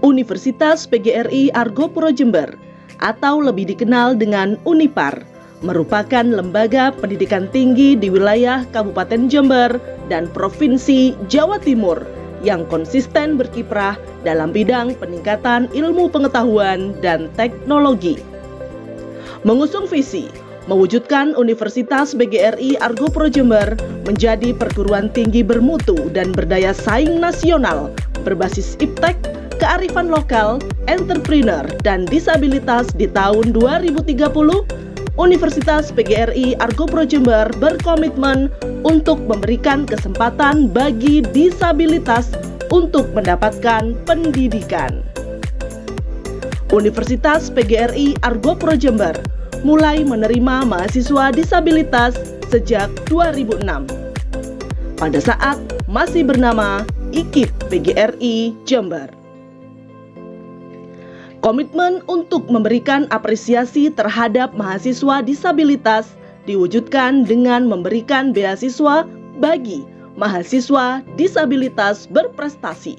Universitas PGRI Argopuro Jember atau lebih dikenal dengan Unipar merupakan lembaga pendidikan tinggi di wilayah Kabupaten Jember dan Provinsi Jawa Timur yang konsisten berkiprah dalam bidang peningkatan ilmu pengetahuan dan teknologi. Mengusung visi mewujudkan Universitas PGRI Argopuro Jember menjadi perguruan tinggi bermutu dan berdaya saing nasional berbasis iptek, kearifan lokal, entrepreneur, dan disabilitas di tahun 2030, Universitas PGRI Argopuro Jember berkomitmen untuk memberikan kesempatan bagi disabilitas untuk mendapatkan pendidikan. Universitas PGRI Argopuro Jember mulai menerima mahasiswa disabilitas sejak 2006. Pada saat masih bernama IKIP PGRI Jember. Komitmen untuk memberikan apresiasi terhadap mahasiswa disabilitas diwujudkan dengan memberikan beasiswa bagi mahasiswa disabilitas berprestasi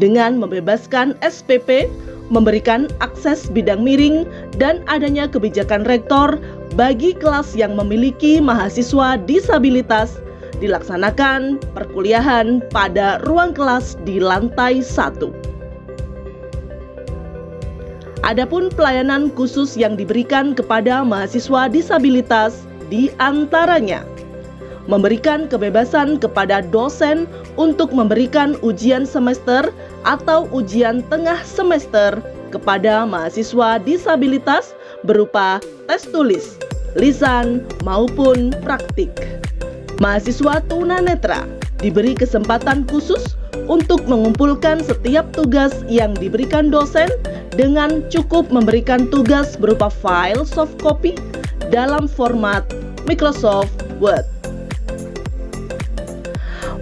dengan membebaskan SPP, memberikan akses bidang miring, dan adanya kebijakan rektor bagi kelas yang memiliki mahasiswa disabilitas dilaksanakan perkuliahan pada ruang kelas di lantai 1. Adapun pelayanan khusus yang diberikan kepada mahasiswa disabilitas di antaranya memberikan kebebasan kepada dosen untuk memberikan ujian semester atau ujian tengah semester kepada mahasiswa disabilitas berupa tes tulis, lisan, maupun praktik. Mahasiswa tunanetra diberi kesempatan khusus untuk mengumpulkan setiap tugas yang diberikan dosen dengan cukup memberikan tugas berupa file soft copy dalam format Microsoft Word.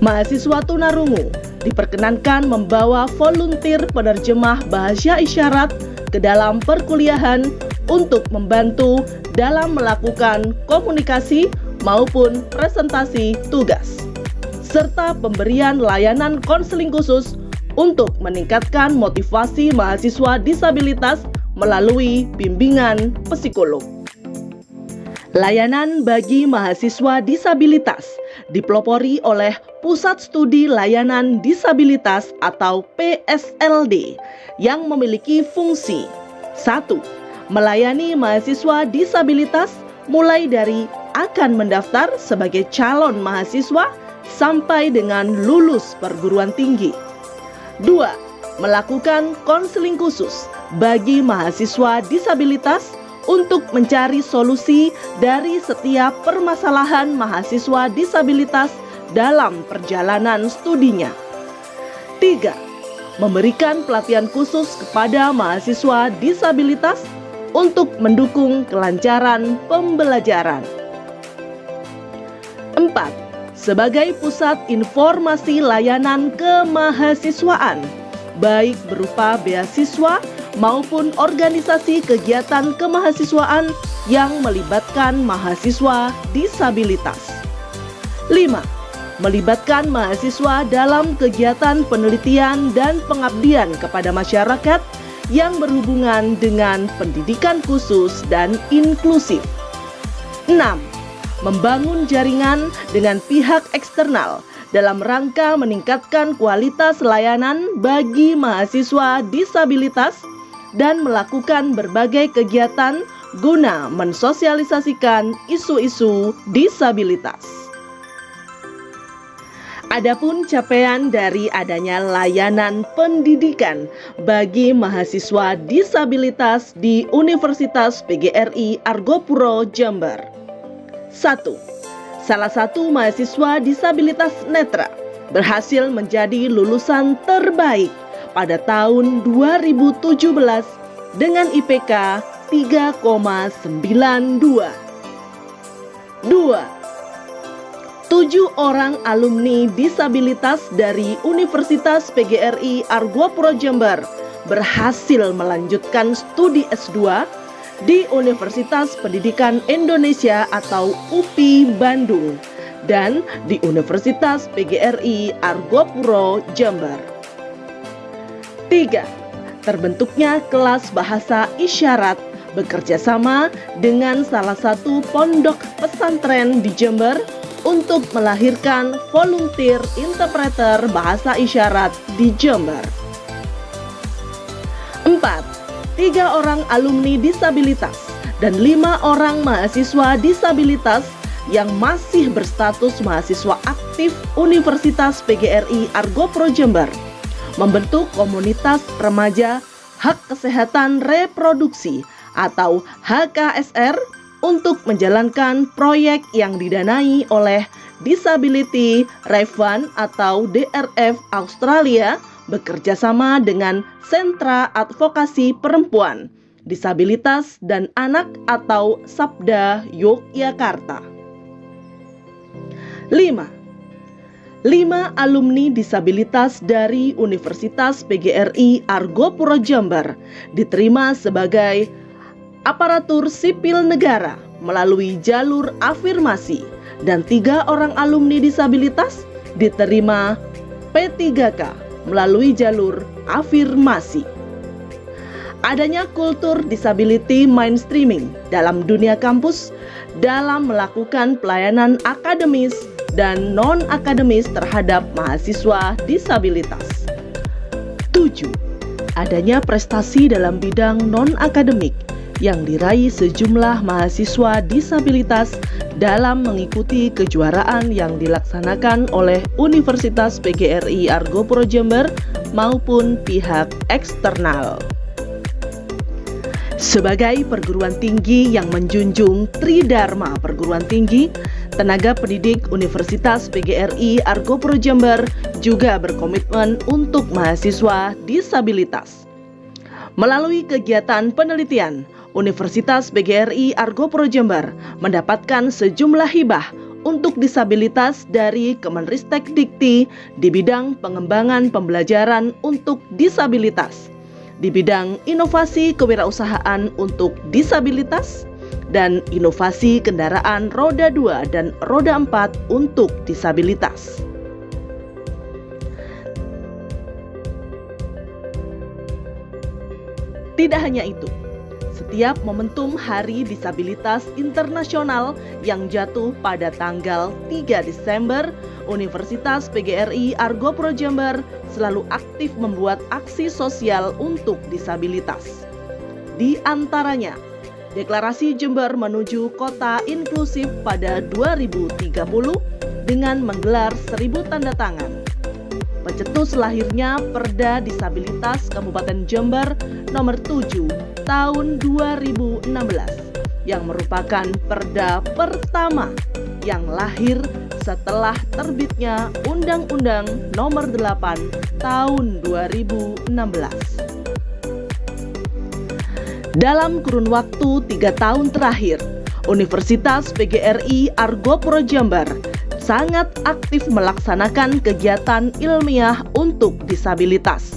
Mahasiswa tunarungu diperkenankan membawa volunteer penerjemah bahasa isyarat ke dalam perkuliahan untuk membantu dalam melakukan komunikasi maupun presentasi tugas, serta pemberian layanan konseling khusus untuk meningkatkan motivasi mahasiswa disabilitas melalui bimbingan psikolog. Layanan bagi mahasiswa disabilitas dipelopori oleh Pusat Studi Layanan Disabilitas atau PSLD yang memiliki fungsi 1. Melayani mahasiswa disabilitas mulai dari akan mendaftar sebagai calon mahasiswa sampai dengan lulus perguruan tinggi. 2. Melakukan konseling khusus bagi mahasiswa disabilitas untuk mencari solusi dari setiap permasalahan mahasiswa disabilitas dalam perjalanan studinya. 3. Memberikan pelatihan khusus kepada mahasiswa disabilitas untuk mendukung kelancaran pembelajaran. 4. Sebagai pusat informasi layanan kemahasiswaan, baik berupa beasiswa maupun organisasi kegiatan kemahasiswaan yang melibatkan mahasiswa disabilitas. 5. Melibatkan mahasiswa dalam kegiatan penelitian dan pengabdian kepada masyarakat yang berhubungan dengan pendidikan khusus dan inklusif. 6. Membangun jaringan dengan pihak eksternal dalam rangka meningkatkan kualitas layanan bagi mahasiswa disabilitas dan melakukan berbagai kegiatan guna mensosialisasikan isu-isu disabilitas. Adapun capaian dari adanya layanan pendidikan bagi mahasiswa disabilitas di Universitas PGRI Argopuro Jember. 1. Salah satu mahasiswa disabilitas netra berhasil menjadi lulusan terbaik pada tahun 2017 dengan IPK 3,92. 2. 7 orang alumni disabilitas dari Universitas PGRI Argopuro Jember berhasil melanjutkan studi S2 di Universitas Pendidikan Indonesia atau UPI Bandung dan di Universitas PGRI Argopuro Jember. 3. terbentuknya kelas bahasa isyarat bekerjasama dengan salah satu pondok pesantren di Jember untuk melahirkan volunteer interpreter bahasa isyarat di Jember. 4. 3 orang alumni disabilitas dan 5 orang mahasiswa disabilitas yang masih berstatus mahasiswa aktif Universitas PGRI Argo Pro Jember membentuk komunitas remaja hak kesehatan reproduksi atau HKSR untuk menjalankan proyek yang didanai oleh Disability Relief Fund atau DRF Australia bekerjasama dengan Sentra Advokasi Perempuan, Disabilitas dan Anak atau Sabda Yogyakarta. 5. 5 alumni disabilitas dari Universitas PGRI Argo Puro Jember diterima sebagai aparatur sipil negara melalui jalur afirmasi dan 3 orang alumni disabilitas diterima P3K melalui jalur afirmasi. Adanya kultur disability mainstreaming dalam dunia kampus dalam melakukan pelayanan akademis dan non-akademis terhadap mahasiswa disabilitas. 7. Adanya prestasi dalam bidang non-akademik yang diraih sejumlah mahasiswa disabilitas dalam mengikuti kejuaraan yang dilaksanakan oleh Universitas PGRI Argo Puro Jember maupun pihak eksternal. Sebagai perguruan tinggi yang menjunjung Tridharma Perguruan Tinggi, tenaga pendidik Universitas PGRI Argo Puro Jember juga berkomitmen untuk mahasiswa disabilitas. Melalui kegiatan penelitian, Universitas PGRI Argo Puro Jember mendapatkan sejumlah hibah untuk disabilitas dari Kemenristek Dikti di bidang pengembangan pembelajaran untuk disabilitas, di bidang inovasi kewirausahaan untuk disabilitas, dan inovasi kendaraan roda 2 dan roda 4 untuk disabilitas. Tidak hanya itu, setiap momentum Hari Disabilitas Internasional yang jatuh pada tanggal 3 Desember, Universitas PGRI Argo Puro Jember selalu aktif membuat aksi sosial untuk disabilitas. Di antaranya, Deklarasi Jember menuju Kota Inklusif pada 2030 dengan menggelar 1000 tanda tangan. Pencetus lahirnya Perda Disabilitas Kabupaten Jember nomor 7 tahun 2016 yang merupakan perda pertama yang lahir setelah terbitnya Undang-Undang nomor 8 tahun 2016. Dalam kurun waktu 3 tahun terakhir, Universitas PGRI Argo Puro Jember sangat aktif melaksanakan kegiatan ilmiah untuk disabilitas.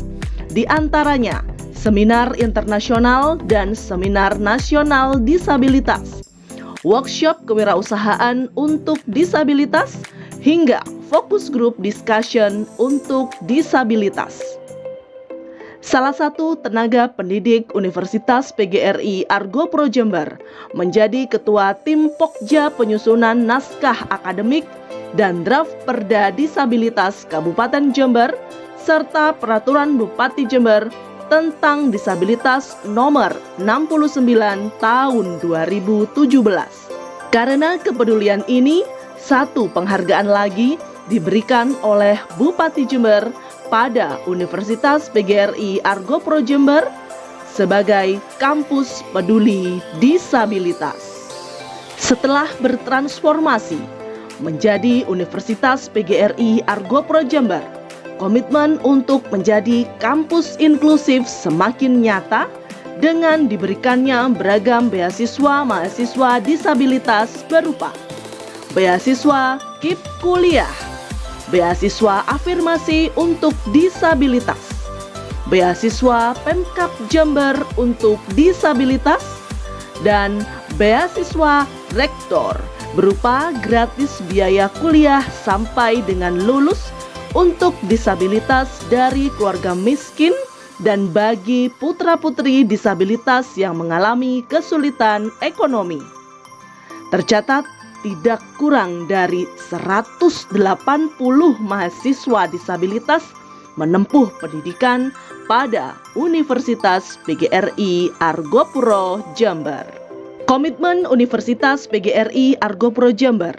Di antaranya, seminar internasional dan seminar nasional disabilitas, workshop kewirausahaan untuk disabilitas, hingga fokus group discussion untuk disabilitas. Salah satu tenaga pendidik Universitas PGRI Argo Puro Jember menjadi ketua tim Pokja penyusunan naskah akademik dan draft Perda Disabilitas Kabupaten Jember serta Peraturan Bupati Jember tentang Disabilitas nomor 69 tahun 2017. Karena kepedulian ini, satu penghargaan lagi diberikan oleh Bupati Jember pada Universitas PGRI Argo Puro Jember sebagai kampus peduli disabilitas. Setelah bertransformasi menjadi Universitas PGRI Argo Puro Jember, komitmen untuk menjadi kampus inklusif semakin nyata dengan diberikannya beragam beasiswa mahasiswa disabilitas berupa beasiswa KIP Kuliah, beasiswa afirmasi untuk disabilitas, beasiswa Pemkab Jember untuk disabilitas, dan beasiswa rektor berupa gratis biaya kuliah sampai dengan lulus untuk disabilitas dari keluarga miskin dan bagi putra-putri disabilitas yang mengalami kesulitan ekonomi. Tercatat tidak kurang dari 180 mahasiswa disabilitas menempuh pendidikan pada Universitas PGRI Argopuro Jember. Komitmen Universitas PGRI Argopuro Jember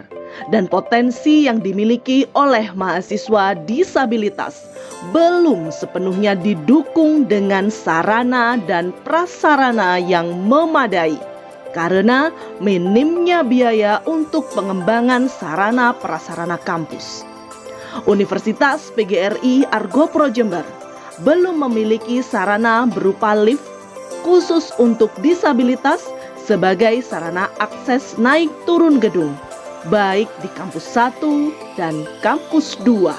dan potensi yang dimiliki oleh mahasiswa disabilitas belum sepenuhnya didukung dengan sarana dan prasarana yang memadai karena minimnya biaya untuk pengembangan sarana prasarana kampus. Universitas PGRI Argopuro Jember belum memiliki sarana berupa lift khusus untuk disabilitas sebagai sarana akses naik turun gedung, baik di kampus 1 dan kampus 2.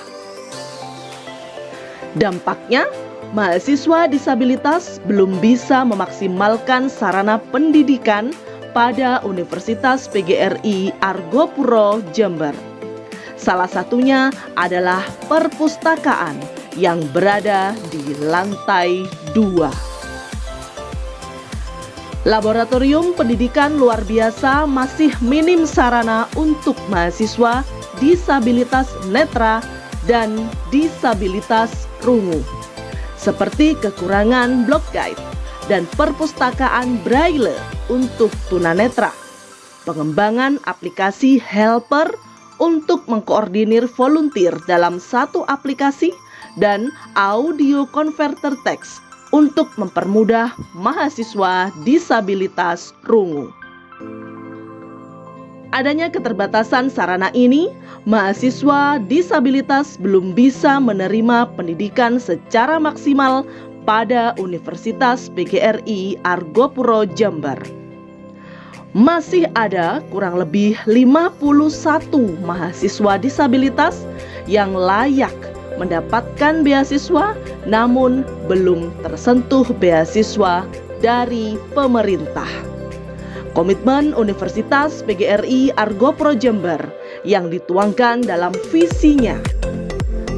Dampaknya, mahasiswa disabilitas belum bisa memaksimalkan sarana pendidikan pada Universitas PGRI Argopuro Jember. Salah satunya adalah perpustakaan yang berada di lantai 2. Laboratorium pendidikan luar biasa masih minim sarana untuk mahasiswa disabilitas netra dan disabilitas rungu, seperti kekurangan blok guide dan perpustakaan braille untuk tunanetra, pengembangan aplikasi helper untuk mengkoordinir volunteer dalam satu aplikasi, dan audio converter teks untuk mempermudah mahasiswa disabilitas rungu. Adanya keterbatasan sarana ini, mahasiswa disabilitas belum bisa menerima pendidikan secara maksimal pada Universitas PGRI Argopuro Jember. Masih ada kurang lebih 51 mahasiswa disabilitas yang layak mendapatkan beasiswa namun belum tersentuh beasiswa dari pemerintah. Komitmen Universitas PGRI Argopuro Jember yang dituangkan dalam visinya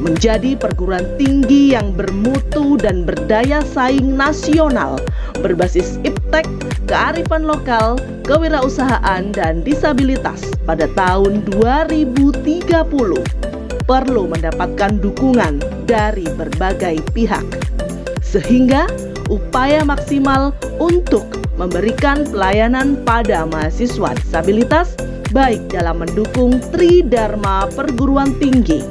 menjadi perguruan tinggi yang bermutu dan berdaya saing nasional berbasis iptek, kearifan lokal, kewirausahaan, dan disabilitas pada tahun 2030 perlu mendapatkan dukungan dari berbagai pihak, sehingga upaya maksimal untuk memberikan pelayanan pada mahasiswa disabilitas baik dalam mendukung Tridharma perguruan tinggi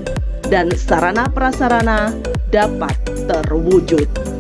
dan sarana prasarana dapat terwujud.